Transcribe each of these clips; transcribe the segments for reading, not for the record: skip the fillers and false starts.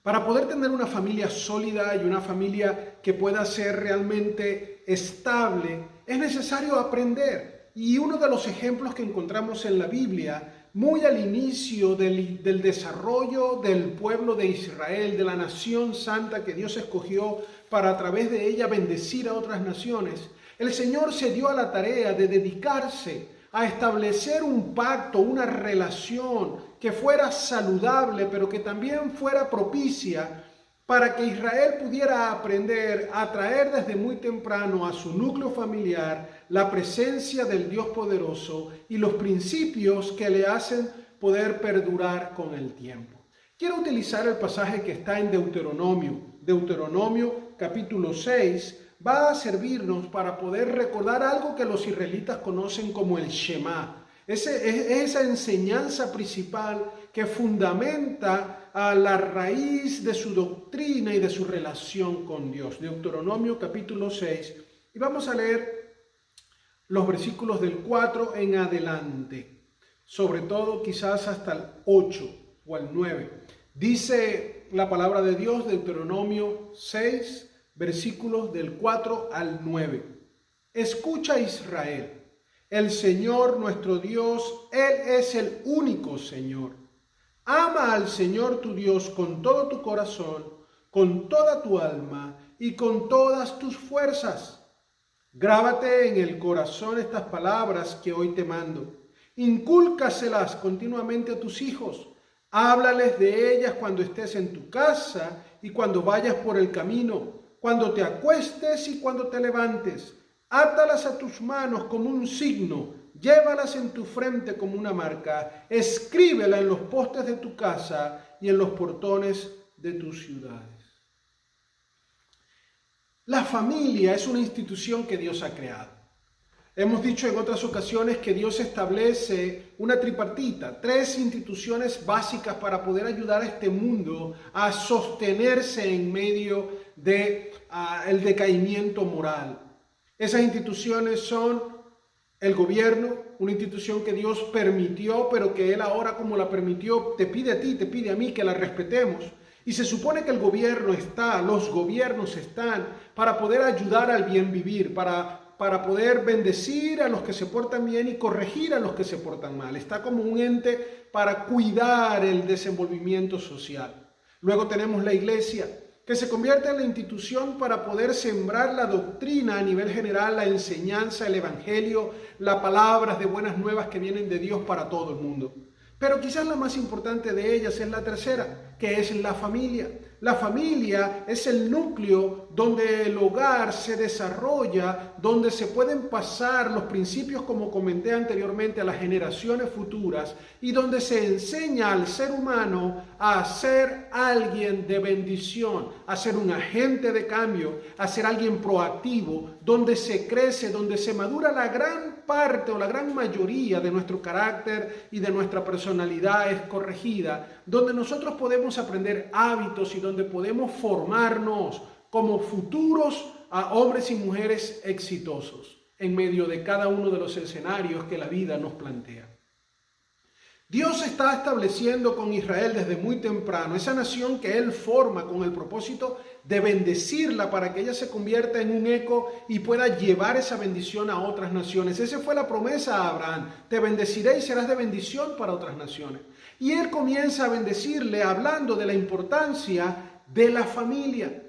Para poder tener una familia sólida y una familia que pueda ser realmente estable, es necesario aprender. Y uno de los ejemplos que encontramos en la Biblia, muy al inicio del desarrollo del pueblo de Israel, de la nación santa que Dios escogió para a través de ella bendecir a otras naciones, el Señor se dio a la tarea de dedicarse a establecer un pacto, una relación que fuera saludable, pero que también fuera propicia para que Israel pudiera aprender a traer desde muy temprano a su núcleo familiar la presencia del Dios poderoso y los principios que le hacen poder perdurar con el tiempo. Quiero utilizar el pasaje que está en Deuteronomio capítulo 6, va a servirnos para poder recordar algo que los israelitas conocen como el Shema. Es esa enseñanza principal que fundamenta a la raíz de su doctrina y de su relación con Dios. Deuteronomio capítulo 6. Y vamos a leer los versículos del 4 en adelante. Sobre todo quizás hasta el 8 o el 9. Dice la palabra de Dios, Deuteronomio 6, versículos del 4 al 9. Escucha, Israel, el Señor nuestro Dios, Él es el único Señor. Ama al Señor tu Dios con todo tu corazón, con toda tu alma y con todas tus fuerzas. Grábate en el corazón estas palabras que hoy te mando. Incúlcaselas continuamente a tus hijos. Háblales de ellas cuando estés en tu casa y cuando vayas por el camino, cuando te acuestes y cuando te levantes. Átalas a tus manos como un signo, llévalas en tu frente como una marca, escríbela en los postes de tu casa y en los portones de tus ciudades. La familia es una institución que Dios ha creado. Hemos dicho en otras ocasiones que Dios establece una tripartita, 3 instituciones básicas para poder ayudar a este mundo a sostenerse en medio del decaimiento moral. Esas instituciones son el gobierno, una institución que Dios permitió, pero que Él ahora, como la permitió, te pide a ti, te pide a mí que la respetemos. Y se supone que el gobierno está, los gobiernos están para poder ayudar al bien vivir, para poder bendecir a los que se portan bien y corregir a los que se portan mal. Está como un ente para cuidar el desenvolvimiento social. Luego tenemos la iglesia, que se convierte en la institución para poder sembrar la doctrina a nivel general, la enseñanza, el evangelio, las palabras de buenas nuevas que vienen de Dios para todo el mundo. Pero quizás la más importante de ellas es la tercera, que es la familia. La familia es el núcleo donde el hogar se desarrolla, donde se pueden pasar los principios, como comenté anteriormente, a las generaciones futuras y donde se enseña al ser humano a ser alguien de bendición, a ser un agente de cambio, a ser alguien proactivo, donde se crece, donde se madura la gran parte o la gran mayoría de nuestro carácter y de nuestra personalidad es corregida, donde nosotros podemos aprender hábitos y donde podemos formarnos como futuros hombres y mujeres exitosos en medio de cada uno de los escenarios que la vida nos plantea. Dios está estableciendo con Israel desde muy temprano esa nación que Él forma con el propósito de bendecirla para que ella se convierta en un eco y pueda llevar esa bendición a otras naciones. Esa fue la promesa a Abraham: te bendeciré y serás de bendición para otras naciones. Y Él comienza a bendecirle hablando de la importancia de la familia.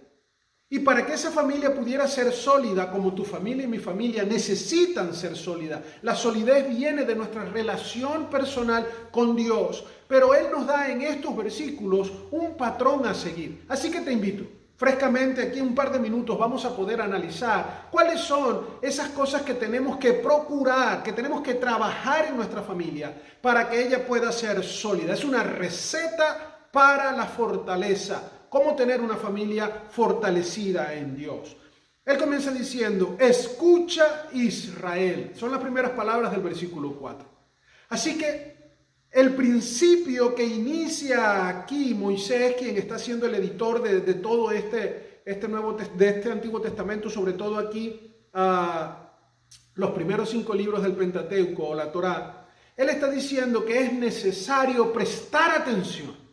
Y para que esa familia pudiera ser sólida, como tu familia y mi familia necesitan ser sólidas, la solidez viene de nuestra relación personal con Dios. Pero Él nos da en estos versículos un patrón a seguir. Así que te invito, frescamente, aquí en un par de minutos vamos a poder analizar cuáles son esas cosas que tenemos que procurar, que tenemos que trabajar en nuestra familia para que ella pueda ser sólida. Es una receta para la fortaleza. Cómo tener una familia fortalecida en Dios. Él comienza diciendo: escucha, Israel. Son las primeras palabras del versículo 4. Así que el principio que inicia aquí Moisés, quien está siendo el editor de todo este Antiguo Testamento, sobre todo aquí los primeros 5 libros del Pentateuco o la Torá, él está diciendo que es necesario prestar atención.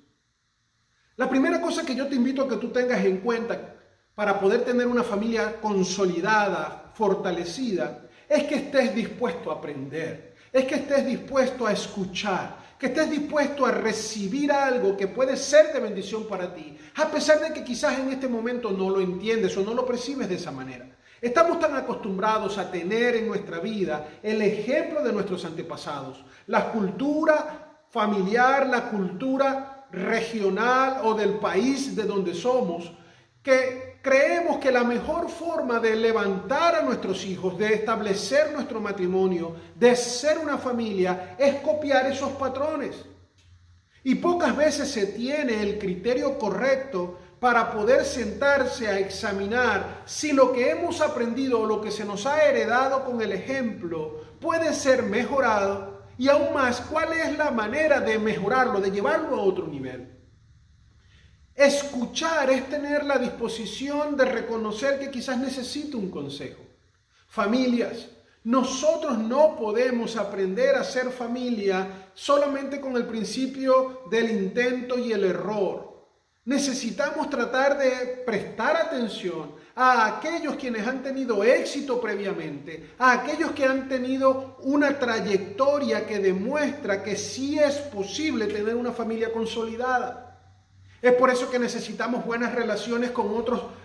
La primera cosa que yo te invito a que tú tengas en cuenta para poder tener una familia consolidada, fortalecida, es que estés dispuesto a aprender, es que estés dispuesto a escuchar, que estés dispuesto a recibir algo que puede ser de bendición para ti, a pesar de que quizás en este momento no lo entiendes o no lo percibes de esa manera. Estamos tan acostumbrados a tener en nuestra vida el ejemplo de nuestros antepasados, la cultura familiar, la cultura regional o del país de donde somos, que creemos que la mejor forma de levantar a nuestros hijos, de establecer nuestro matrimonio, de ser una familia, es copiar esos patrones. Y pocas veces se tiene el criterio correcto para poder sentarse a examinar si lo que hemos aprendido o lo que se nos ha heredado con el ejemplo puede ser mejorado y aún más, cuál es la manera de mejorarlo, de llevarlo a otro nivel. Escuchar es tener la disposición de reconocer que quizás necesito un consejo. Familias, nosotros no podemos aprender a ser familia solamente con el principio del intento y el error. Necesitamos tratar de prestar atención a aquellos quienes han tenido éxito previamente, a aquellos que han tenido una trayectoria que demuestra que sí es posible tener una familia consolidada. Es por eso que necesitamos buenas relaciones con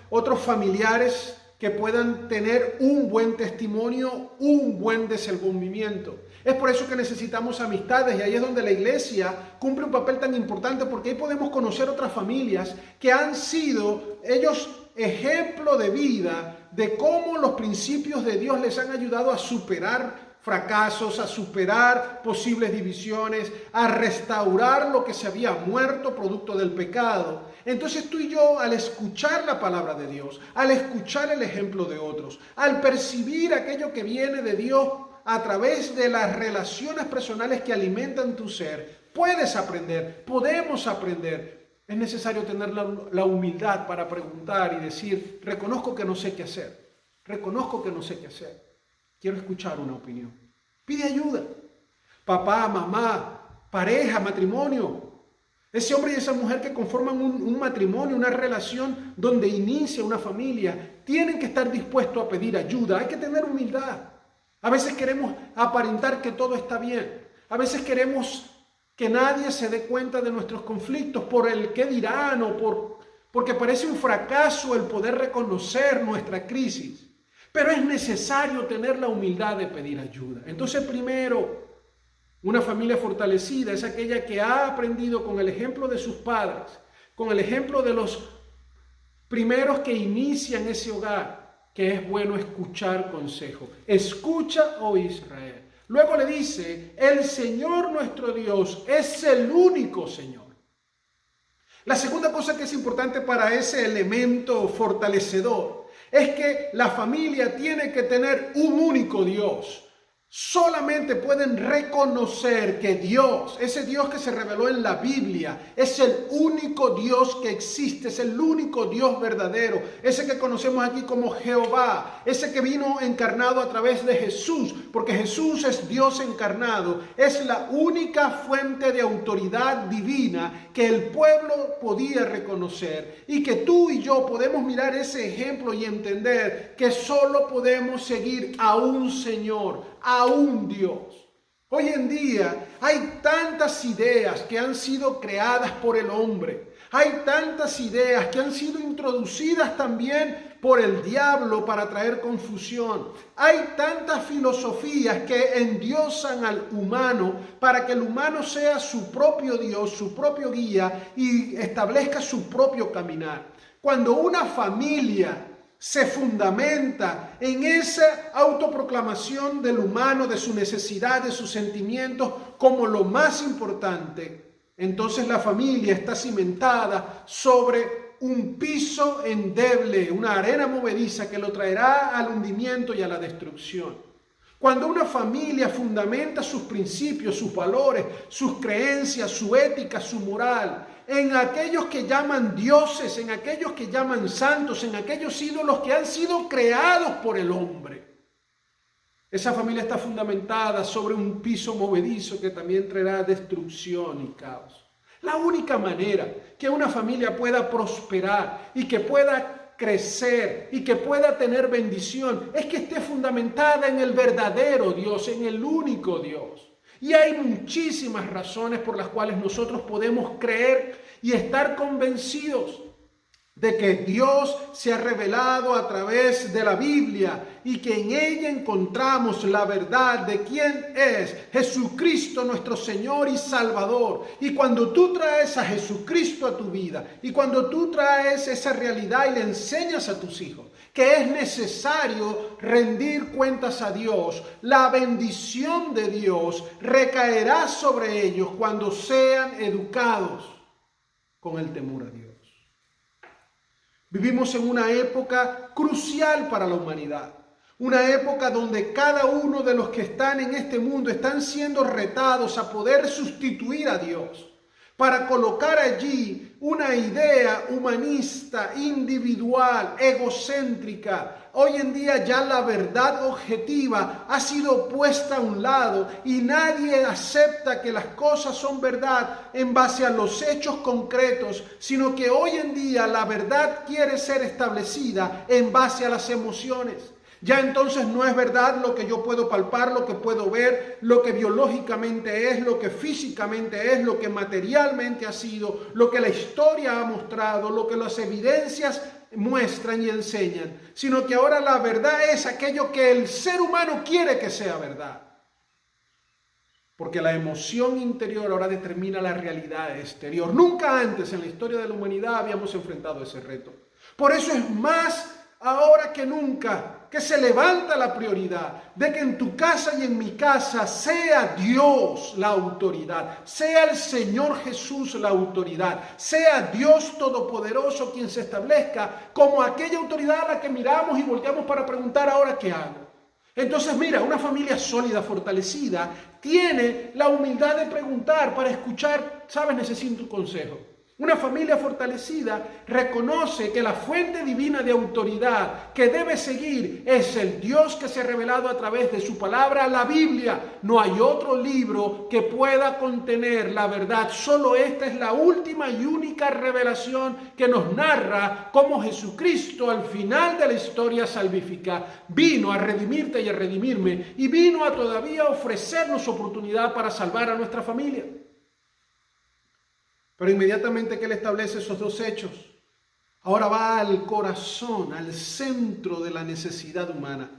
otros familiares que puedan tener un buen testimonio, un buen desenvolvimiento. Es por eso que necesitamos amistades y ahí es donde la iglesia cumple un papel tan importante porque ahí podemos conocer otras familias que han sido ellos ejemplo de vida de cómo los principios de Dios les han ayudado a superar fracasos, a superar posibles divisiones, a restaurar lo que se había muerto producto del pecado. Entonces tú y yo, al escuchar la palabra de Dios, al escuchar el ejemplo de otros, al percibir aquello que viene de Dios a través de las relaciones personales que alimentan tu ser, puedes aprender, podemos aprender. Es necesario tener la humildad para preguntar y decir, reconozco que no sé qué hacer, reconozco que no sé qué hacer. Quiero escuchar una opinión. Pide ayuda. Papá, mamá, pareja, matrimonio. Ese hombre y esa mujer que conforman un matrimonio, una relación donde inicia una familia, tienen que estar dispuestos a pedir ayuda. Hay que tener humildad. A veces queremos aparentar que todo está bien. A veces queremos que nadie se dé cuenta de nuestros conflictos por el qué dirán o porque parece un fracaso el poder reconocer nuestra crisis. Pero es necesario tener la humildad de pedir ayuda. Entonces, primero, una familia fortalecida es aquella que ha aprendido con el ejemplo de sus padres, con el ejemplo de los primeros que inician ese hogar, que es bueno escuchar consejo. Escucha, oh Israel. Luego le dice, el Señor nuestro Dios es el único Señor. La segunda cosa que es importante para ese elemento fortalecedor es que la familia tiene que tener un único Dios. Solamente pueden reconocer que Dios, ese Dios que se reveló en la Biblia, es el único Dios que existe, es el único Dios verdadero, ese que conocemos aquí como Jehová, ese que vino encarnado a través de Jesús, porque Jesús es Dios encarnado, es la única fuente de autoridad divina que el pueblo podía reconocer y que tú y yo podemos mirar ese ejemplo y entender que solo podemos seguir a un Señor, a un Dios. Hoy en día hay tantas ideas que han sido creadas por el hombre. Hay tantas ideas que han sido introducidas también por el diablo para traer confusión. Hay tantas filosofías que endiosan al humano para que el humano sea su propio Dios, su propio guía y establezca su propio caminar. Cuando una familia se fundamenta en esa autoproclamación del humano, de su necesidad, de sus sentimientos como lo más importante, entonces la familia está cimentada sobre un piso endeble, una arena movediza que lo traerá al hundimiento y a la destrucción. Cuando una familia fundamenta sus principios, sus valores, sus creencias, su ética, su moral, en aquellos que llaman dioses, en aquellos que llaman santos, en aquellos ídolos que han sido creados por el hombre. Esa familia está fundamentada sobre un piso movedizo que también traerá destrucción y caos. La única manera que una familia pueda prosperar y que pueda crecer y que pueda tener bendición es que esté fundamentada en el verdadero Dios, en el único Dios. Y hay muchísimas razones por las cuales nosotros podemos creer y estar convencidos de que Dios se ha revelado a través de la Biblia y que en ella encontramos la verdad de quién es Jesucristo nuestro Señor y Salvador. Y cuando tú traes a Jesucristo a tu vida y cuando tú traes esa realidad y le enseñas a tus hijos que es necesario rendir cuentas a Dios, la bendición de Dios recaerá sobre ellos cuando sean educados con el temor a Dios. Vivimos en una época crucial para la humanidad, una época donde cada uno de los que están en este mundo están siendo retados a poder sustituir a Dios, para colocar allí una idea humanista, individual, egocéntrica. Hoy en día ya la verdad objetiva ha sido puesta a un lado y nadie acepta que las cosas son verdad en base a los hechos concretos, sino que hoy en día la verdad quiere ser establecida en base a las emociones. Ya entonces no es verdad lo que yo puedo palpar, lo que puedo ver, lo que biológicamente es, lo que físicamente es, lo que materialmente ha sido, lo que la historia ha mostrado, lo que las evidencias muestran y enseñan, sino que ahora la verdad es aquello que el ser humano quiere que sea verdad. Porque la emoción interior ahora determina la realidad exterior. Nunca antes en la historia de la humanidad habíamos enfrentado ese reto. Por eso es más ahora que nunca que se levanta la prioridad de que en tu casa y en mi casa sea Dios la autoridad, sea el Señor Jesús la autoridad, sea Dios Todopoderoso quien se establezca como aquella autoridad a la que miramos y volteamos para preguntar ahora qué hago. Entonces mira, una familia sólida, fortalecida, tiene la humildad de preguntar para escuchar, sabes, necesito un consejo. Una familia fortalecida reconoce que la fuente divina de autoridad que debe seguir es el Dios que se ha revelado a través de su palabra, la Biblia. No hay otro libro que pueda contener la verdad. Solo esta es la última y única revelación que nos narra cómo Jesucristo al final de la historia salvífica vino a redimirte y a redimirme y vino a todavía ofrecernos oportunidad para salvar a nuestra familia. Pero inmediatamente que Él establece esos dos hechos, ahora va al corazón, al centro de la necesidad humana.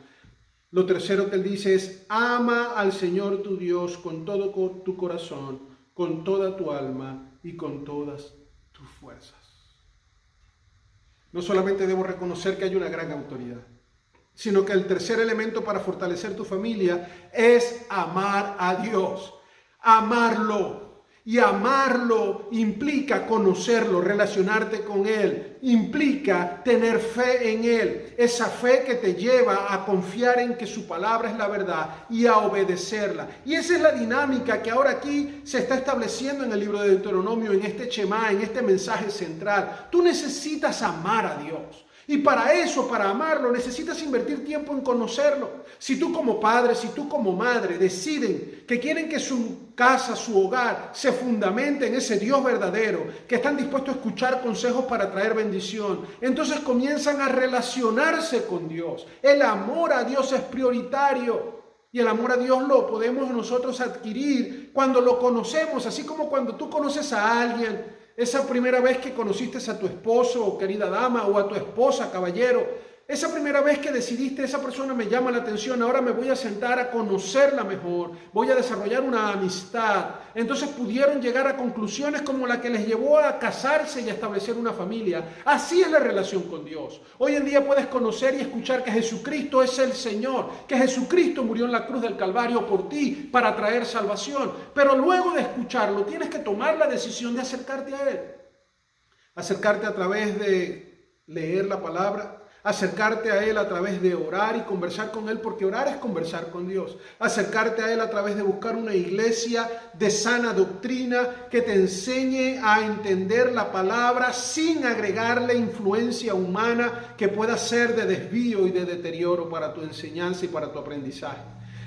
Lo tercero que Él dice es: ama al Señor tu Dios con todo tu corazón, con toda tu alma y con todas tus fuerzas. No solamente debo reconocer que hay una gran autoridad, sino que el tercer elemento para fortalecer tu familia es amar a Dios, amarlo. Y amarlo implica conocerlo, relacionarte con Él, implica tener fe en Él, esa fe que te lleva a confiar en que su palabra es la verdad y a obedecerla. Y esa es la dinámica que ahora aquí se está estableciendo en el libro de Deuteronomio, en este Shema, en este mensaje central. Tú necesitas amar a Dios. Y para eso, para amarlo, necesitas invertir tiempo en conocerlo. Si tú como padre, si tú como madre deciden que quieren que su casa, su hogar, se fundamente en ese Dios verdadero, que están dispuestos a escuchar consejos para traer bendición, entonces comienzan a relacionarse con Dios. El amor a Dios es prioritario. Y el amor a Dios lo podemos nosotros adquirir cuando lo conocemos, así como cuando tú conoces a alguien. Esa primera vez que conociste a tu esposo, querida dama, o a tu esposa, caballero, esa primera vez que decidiste, esa persona me llama la atención, ahora me voy a sentar a conocerla mejor, voy a desarrollar una amistad. Entonces pudieron llegar a conclusiones como la que les llevó a casarse y a establecer una familia. Así es la relación con Dios. Hoy en día puedes conocer y escuchar que Jesucristo es el Señor, que Jesucristo murió en la cruz del Calvario por ti para traer salvación. Pero luego de escucharlo tienes que tomar la decisión de acercarte a Él. Acercarte a través de leer la palabra, acercarte a Él a través de orar y conversar con Él, porque orar es conversar con Dios. Acercarte a Él a través de buscar una iglesia de sana doctrina que te enseñe a entender la palabra sin agregarle influencia humana que pueda ser de desvío y de deterioro para tu enseñanza y para tu aprendizaje.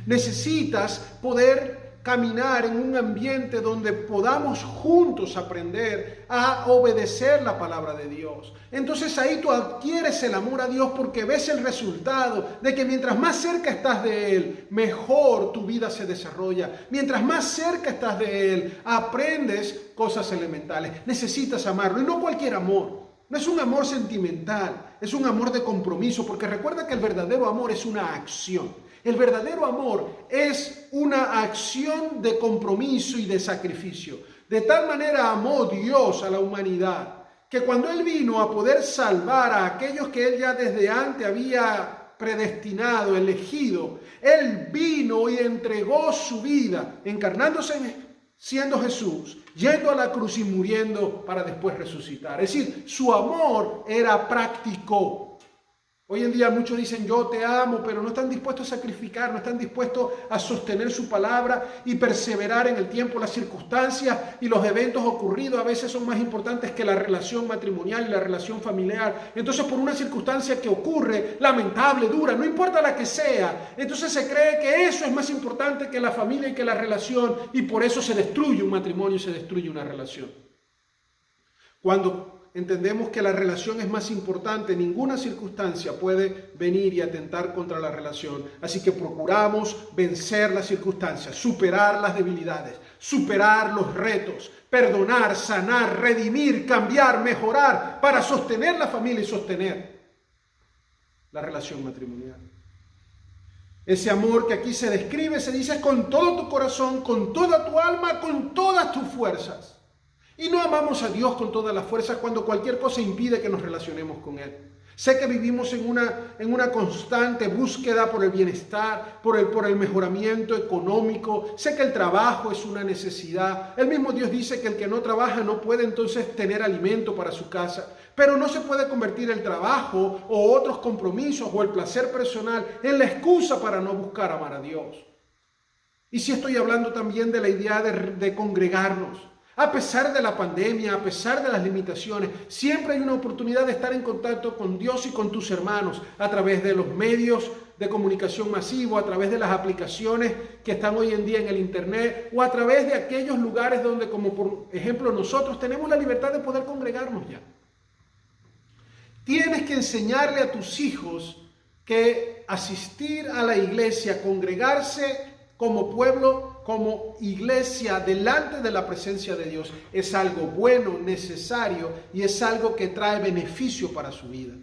Necesitas poder caminar en un ambiente donde podamos juntos aprender a obedecer la palabra de Dios. Entonces ahí tú adquieres el amor a Dios porque ves el resultado de que mientras más cerca estás de Él, mejor tu vida se desarrolla. Mientras más cerca estás de Él, aprendes cosas elementales. Necesitas amarlo y no cualquier amor. No es un amor sentimental, es un amor de compromiso, porque recuerda que el verdadero amor es una acción. El verdadero amor es una acción de compromiso y de sacrificio. De tal manera amó Dios a la humanidad, que cuando Él vino a poder salvar a aquellos que Él ya desde antes había predestinado, elegido, Él vino y entregó su vida, encarnándose siendo Jesús, yendo a la cruz y muriendo para después resucitar. Es decir, su amor era práctico. Hoy en día muchos dicen yo te amo, pero no están dispuestos a sacrificar, no están dispuestos a sostener su palabra y perseverar en el tiempo. Las circunstancias y los eventos ocurridos a veces son más importantes que la relación matrimonial y la relación familiar. Entonces por una circunstancia que ocurre, lamentable, dura, no importa la que sea, entonces se cree que eso es más importante que la familia y que la relación, y por eso se destruye un matrimonio y se destruye una relación. Cuando entendemos que la relación es más importante, ninguna circunstancia puede venir y atentar contra la relación. Así que procuramos vencer las circunstancias, superar las debilidades, superar los retos, perdonar, sanar, redimir, cambiar, mejorar, para sostener la familia y sostener la relación matrimonial. Ese amor que aquí se describe, se dice con todo tu corazón, con toda tu alma, con todas tus fuerzas. Y no amamos a Dios con todas las fuerzas cuando cualquier cosa impide que nos relacionemos con Él. Sé que vivimos en una constante búsqueda por el bienestar, por el mejoramiento económico. Sé que el trabajo es una necesidad. El mismo Dios dice que el que no trabaja no puede entonces tener alimento para su casa. Pero no se puede convertir el trabajo o otros compromisos o el placer personal en la excusa para no buscar amar a Dios. Y si estoy hablando también de la idea de congregarnos. A pesar de la pandemia, a pesar de las limitaciones, siempre hay una oportunidad de estar en contacto con Dios y con tus hermanos a través de los medios de comunicación masivo, a través de las aplicaciones que están hoy en día en el internet o a través de aquellos lugares donde, como por ejemplo nosotros, tenemos la libertad de poder congregarnos ya. Tienes que enseñarle a tus hijos que asistir a la iglesia, congregarse como pueblo, como iglesia delante de la presencia de Dios es algo bueno, necesario y es algo que trae beneficio para su vida.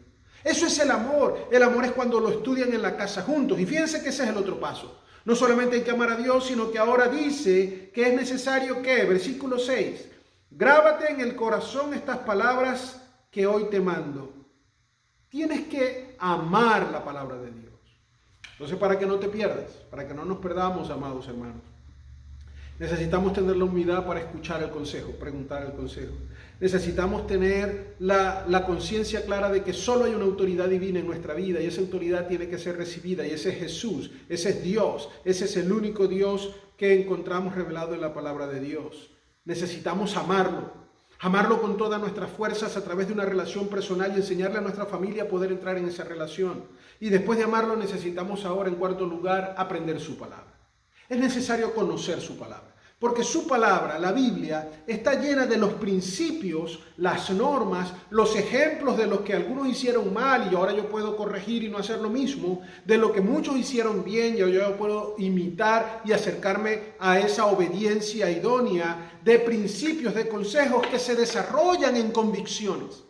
Eso es el amor. El amor es cuando lo estudian en la casa juntos. Y fíjense que ese es el otro paso. No solamente hay que amar a Dios, sino que ahora dice que es necesario que, versículo 6, grábate en el corazón estas palabras que hoy te mando. Tienes que amar la palabra de Dios. Entonces, para que no te pierdas, para que no nos perdamos, amados hermanos, necesitamos tener la humildad para escuchar el consejo, preguntar el consejo. Necesitamos tener la conciencia clara de que solo hay una autoridad divina en nuestra vida y esa autoridad tiene que ser recibida y ese es Jesús, ese es Dios, ese es el único Dios que encontramos revelado en la palabra de Dios. Necesitamos amarlo con todas nuestras fuerzas a través de una relación personal y enseñarle a nuestra familia a poder entrar en esa relación. Y después de amarlo necesitamos ahora, en cuarto lugar, aprender su palabra. Es necesario conocer su palabra, porque su palabra, la Biblia, está llena de los principios, las normas, los ejemplos de los que algunos hicieron mal y ahora yo puedo corregir y no hacer lo mismo, de lo que muchos hicieron bien y yo puedo imitar y acercarme a esa obediencia idónea, de principios, de consejos que se desarrollan en convicciones.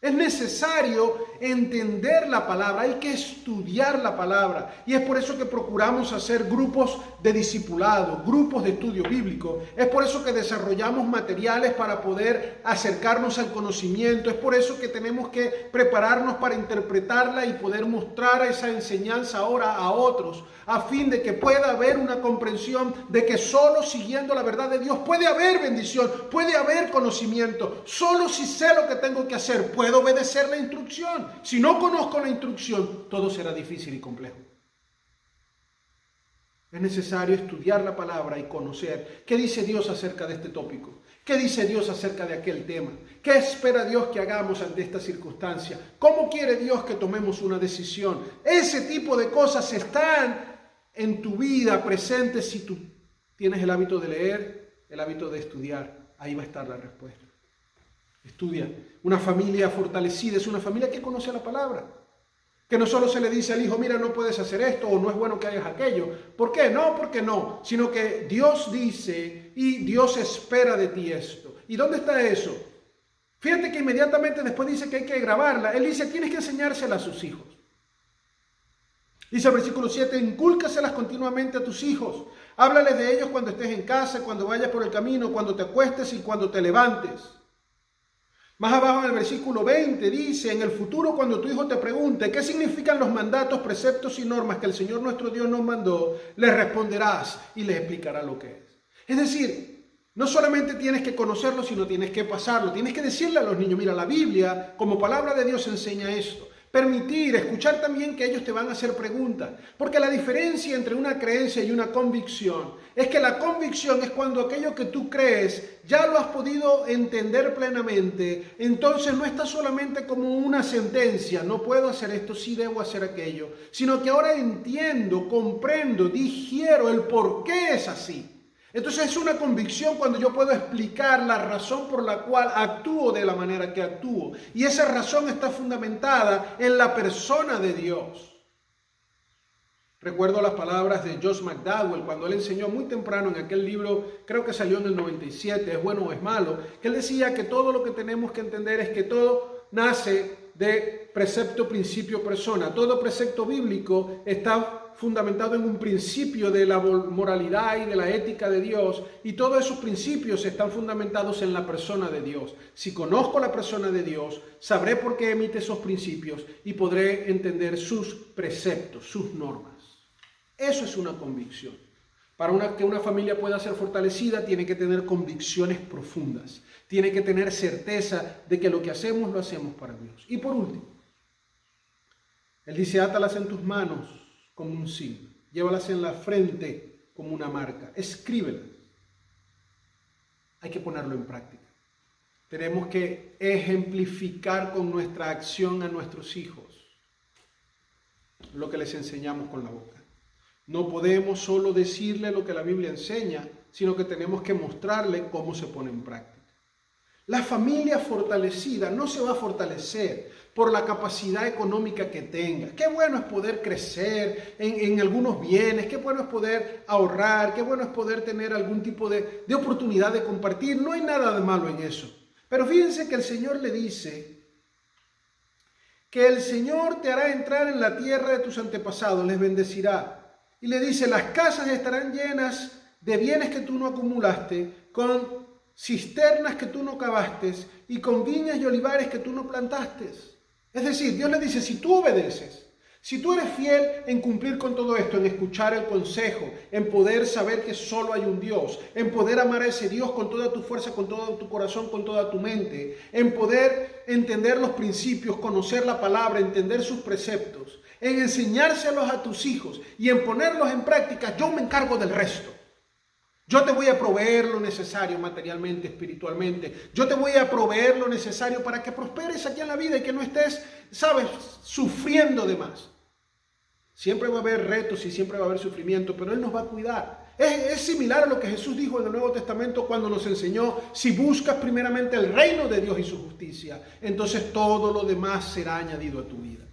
Es necesario entender la palabra, hay que estudiar la palabra y es por eso que procuramos hacer grupos de discipulado, grupos de estudio bíblico. Es por eso que desarrollamos materiales para poder acercarnos al conocimiento. Es por eso que tenemos que prepararnos para interpretarla y poder mostrar esa enseñanza ahora a otros, a fin de que pueda haber una comprensión de que solo siguiendo la verdad de Dios puede haber bendición, puede haber conocimiento. Solo si sé lo que tengo que hacer, puedo obedecer la instrucción. Si no conozco la instrucción, todo será difícil y complejo. Es necesario estudiar la palabra y conocer qué dice Dios acerca de este tópico, qué dice Dios acerca de aquel tema, qué espera Dios que hagamos ante esta circunstancia, cómo quiere Dios que tomemos una decisión. Ese tipo de cosas están en tu vida presentes si tú tienes el hábito de leer, el hábito de estudiar, ahí va a estar la respuesta. Estudia. Una familia fortalecida es una familia que conoce la palabra. Que no solo se le dice al hijo, mira, no puedes hacer esto o no es bueno que hagas aquello. ¿Por qué? No, porque no. Sino que Dios dice y Dios espera de ti esto. ¿Y dónde está eso? Fíjate que inmediatamente después dice que hay que grabarla. Él dice, tienes que enseñársela a sus hijos. Dice el versículo 7, incúlcaselas continuamente a tus hijos. Háblales de ellos cuando estés en casa, cuando vayas por el camino, cuando te acuestes y cuando te levantes. Más abajo en el versículo 20 dice, en el futuro cuando tu hijo te pregunte qué significan los mandatos, preceptos y normas que el Señor nuestro Dios nos mandó, le responderás y le explicará lo que es. Es decir, no solamente tienes que conocerlo, sino tienes que pasarlo. Tienes que decirle a los niños, mira, la Biblia como palabra de Dios enseña esto. Permitir, escuchar también que ellos te van a hacer preguntas. Porque la diferencia entre una creencia y una convicción es que la convicción es cuando aquello que tú crees ya lo has podido entender plenamente. Entonces no está solamente como una sentencia, no puedo hacer esto, sí debo hacer aquello. Sino que ahora entiendo, comprendo, digiero el por qué es así. Entonces es una convicción cuando yo puedo explicar la razón por la cual actúo de la manera que actúo. Y esa razón está fundamentada en la persona de Dios. Recuerdo las palabras de Josh McDowell cuando él enseñó muy temprano en aquel libro, creo que salió en el 97, ¿Es bueno o es malo?, que él decía que todo lo que tenemos que entender es que todo nace de precepto, principio, persona. Todo precepto bíblico está fundamentado en un principio de la moralidad y de la ética de Dios, y todos esos principios están fundamentados en la persona de Dios. Si conozco la persona de Dios, sabré por qué emite esos principios y podré entender sus preceptos, sus normas. Eso es una convicción. Para que una familia pueda ser fortalecida, tiene que tener convicciones profundas. Tiene que tener certeza de que lo que hacemos, lo hacemos para Dios. Y por último, Él dice, átalas en tus manos como un signo. Llévalas en la frente como una marca. Escríbelas. Hay que ponerlo en práctica. Tenemos que ejemplificar con nuestra acción a nuestros hijos lo que les enseñamos con la boca. No podemos solo decirle lo que la Biblia enseña, sino que tenemos que mostrarle cómo se pone en práctica. La familia fortalecida no se va a fortalecer por la capacidad económica que tenga. Qué bueno es poder crecer en algunos bienes, qué bueno es poder ahorrar, qué bueno es poder tener algún tipo de oportunidad de compartir. No hay nada de malo en eso. Pero fíjense que el Señor le dice que el Señor te hará entrar en la tierra de tus antepasados, les bendecirá. Y le dice, las casas estarán llenas de bienes que tú no acumulaste, con cisternas que tú no cavaste y con viñas y olivares que tú no plantaste. Es decir, Dios le dice, si tú obedeces, si tú eres fiel en cumplir con todo esto, en escuchar el consejo, en poder saber que solo hay un Dios, en poder amar a ese Dios con toda tu fuerza, con todo tu corazón, con toda tu mente, en poder entender los principios, conocer la palabra, entender sus preceptos, en enseñárselos a tus hijos y en ponerlos en práctica, yo me encargo del resto. Yo te voy a proveer lo necesario materialmente, espiritualmente. Yo te voy a proveer lo necesario para que prosperes aquí en la vida y que no estés, sabes, sufriendo de más. Siempre va a haber retos y siempre va a haber sufrimiento, pero Él nos va a cuidar. Es similar a lo que Jesús dijo en el Nuevo Testamento cuando nos enseñó, si buscas primeramente el reino de Dios y su justicia, entonces todo lo demás será añadido a tu vida.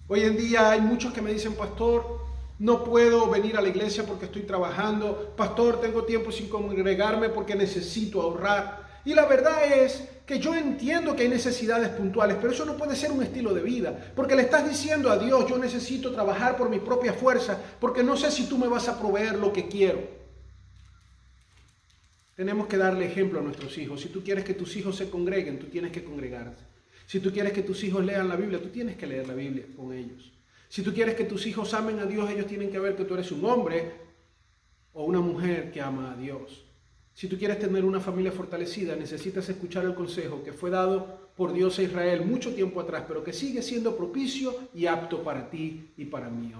Hoy en día hay muchos que me dicen, pastor, no puedo venir a la iglesia porque estoy trabajando. Pastor, tengo tiempo sin congregarme porque necesito ahorrar. Y la verdad es que yo entiendo que hay necesidades puntuales, pero eso no puede ser un estilo de vida. Porque le estás diciendo a Dios, yo necesito trabajar por mi propia fuerza, porque no sé si tú me vas a proveer lo que quiero. Tenemos que darle ejemplo a nuestros hijos. Si tú quieres que tus hijos se congreguen, tú tienes que congregarte. Si tú quieres que tus hijos lean la Biblia, tú tienes que leer la Biblia con ellos. Si tú quieres que tus hijos amen a Dios, ellos tienen que ver que tú eres un hombre o una mujer que ama a Dios. Si tú quieres tener una familia fortalecida, necesitas escuchar el consejo que fue dado por Dios a Israel mucho tiempo atrás, pero que sigue siendo propicio y apto para ti y para mí.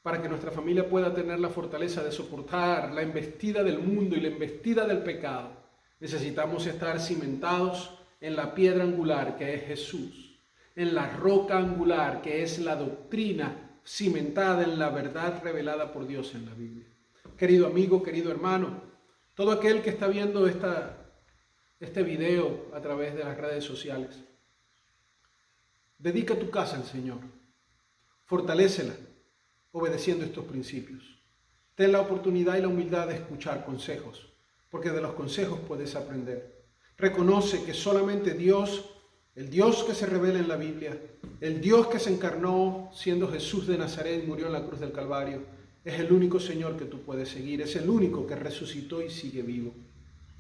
Para que nuestra familia pueda tener la fortaleza de soportar la embestida del mundo y la embestida del pecado, necesitamos estar cimentados en la piedra angular que es Jesús, en la roca angular que es la doctrina cimentada en la verdad revelada por Dios en la Biblia. Querido amigo, querido hermano, todo aquel que está viendo este video a través de las redes sociales, dedica tu casa al Señor, fortalécela obedeciendo estos principios. Ten la oportunidad y la humildad de escuchar consejos, porque de los consejos puedes aprender. Reconoce que solamente Dios, el Dios que se revela en la Biblia, el Dios que se encarnó siendo Jesús de Nazaret y murió en la cruz del Calvario, es el único Señor que tú puedes seguir, es el único que resucitó y sigue vivo.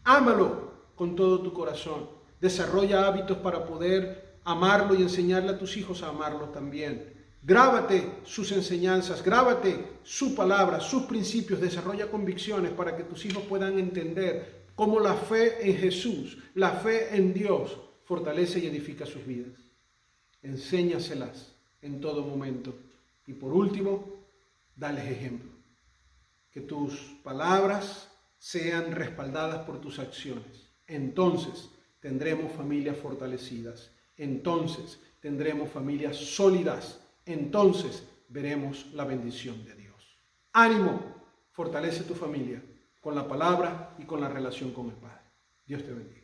Ámalo con todo tu corazón. Desarrolla hábitos para poder amarlo y enseñarle a tus hijos a amarlo también. Grábate sus enseñanzas, grábate su palabra, sus principios, desarrolla convicciones para que tus hijos puedan entender cómo la fe en Jesús, la fe en Dios, fortalece y edifica sus vidas. Enséñaselas en todo momento. Y por último, dales ejemplo. Que tus palabras sean respaldadas por tus acciones. Entonces tendremos familias fortalecidas. Entonces tendremos familias sólidas. Entonces veremos la bendición de Dios. Ánimo, fortalece tu familia con la palabra y con la relación con el Padre. Dios te bendiga.